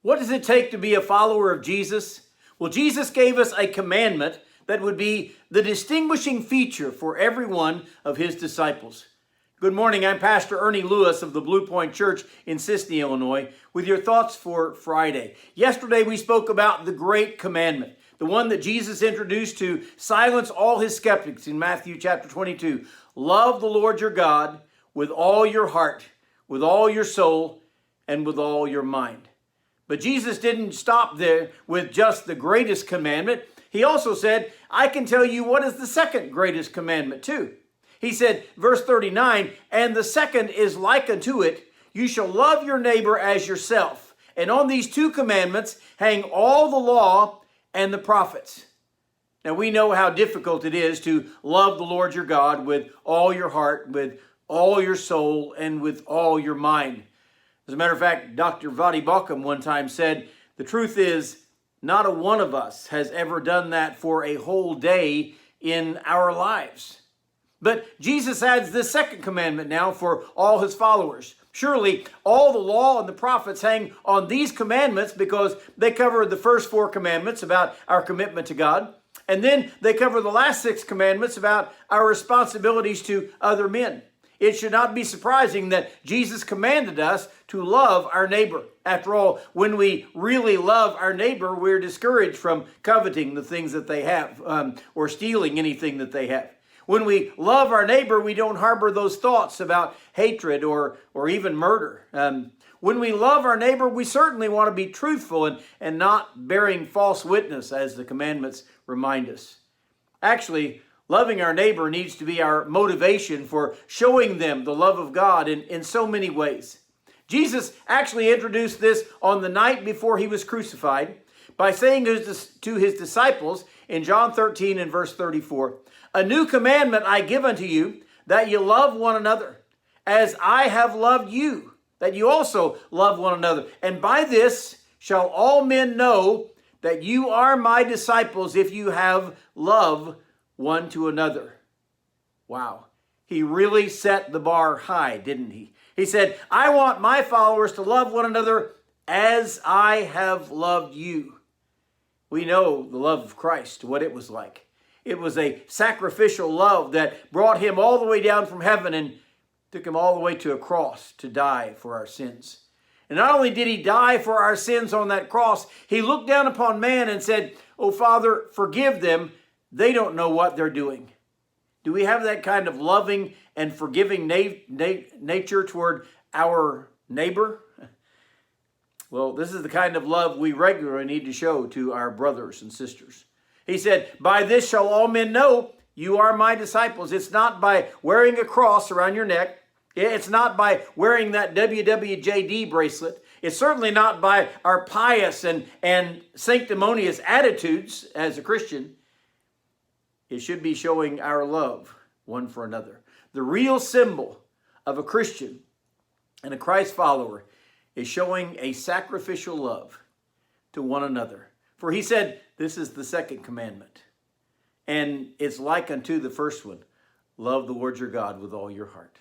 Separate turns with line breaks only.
What does it take to be a follower of Jesus? Well, Jesus gave us a commandment that would be the distinguishing feature for every one of his disciples. Good morning, I'm Pastor Ernie Lewis of the Blue Point Church in Sisney, Illinois, with your thoughts for Friday. Yesterday we spoke about the great commandment, the one that Jesus introduced to silence all his skeptics in Matthew chapter 22. Love the Lord your God with all your heart, with all your soul, and with all your mind. But Jesus didn't stop there with just the greatest commandment. He also said, I can tell you what is the second greatest commandment too. He said, verse 39, and the second is like unto it, you shall love your neighbor as yourself. And on these two commandments hang all the law and the prophets. Now we know how difficult it is to love the Lord your God with all your heart, with all your soul, and with all your mind. As a matter of fact, Dr. Vadi Bakum one time said, the truth is, not a one of us has ever done that for a whole day in our lives. But Jesus adds this second commandment now for all his followers. Surely all the law and the prophets hang on these commandments because they cover the first four commandments about our commitment to God. And then they cover the last six commandments about our responsibilities to other men. It should not be surprising that Jesus commanded us to love our neighbor. After all, when we really love our neighbor, we're discouraged from coveting the things that they have or stealing anything that they have. When we love our neighbor, we don't harbor those thoughts about hatred or even murder. When we love our neighbor, we certainly want to be truthful and not bearing false witness, as the commandments remind us. Actually, loving our neighbor needs to be our motivation for showing them the love of God in so many ways. Jesus actually introduced this on the night before he was crucified by saying to his disciples in John 13 and verse 34, a new commandment I give unto you, that you love one another, as I have loved you, that you also love one another. And by this shall all men know that you are my disciples, if you have love one to another. Wow. He really set the bar high, didn't he? He said, I want my followers to love one another as I have loved you. We know the love of Christ, what it was like. It was a sacrificial love that brought him all the way down from heaven and took him all the way to a cross to die for our sins. And not only did he die for our sins on that cross, he looked down upon man and said, oh, Father, forgive them. They don't know what they're doing. Do we have that kind of loving and forgiving nature toward our neighbor? Well, this is the kind of love we regularly need to show to our brothers and sisters. He said, by this shall all men know you are my disciples. It's not by wearing a cross around your neck. It's not by wearing that WWJD bracelet. It's certainly not by our pious and sanctimonious attitudes as a Christian. It should be showing our love one for another. The real symbol of a Christian and a Christ follower is showing a sacrificial love to one another. For he said, this is the second commandment. And it's like unto the first one, love the Lord your God with all your heart.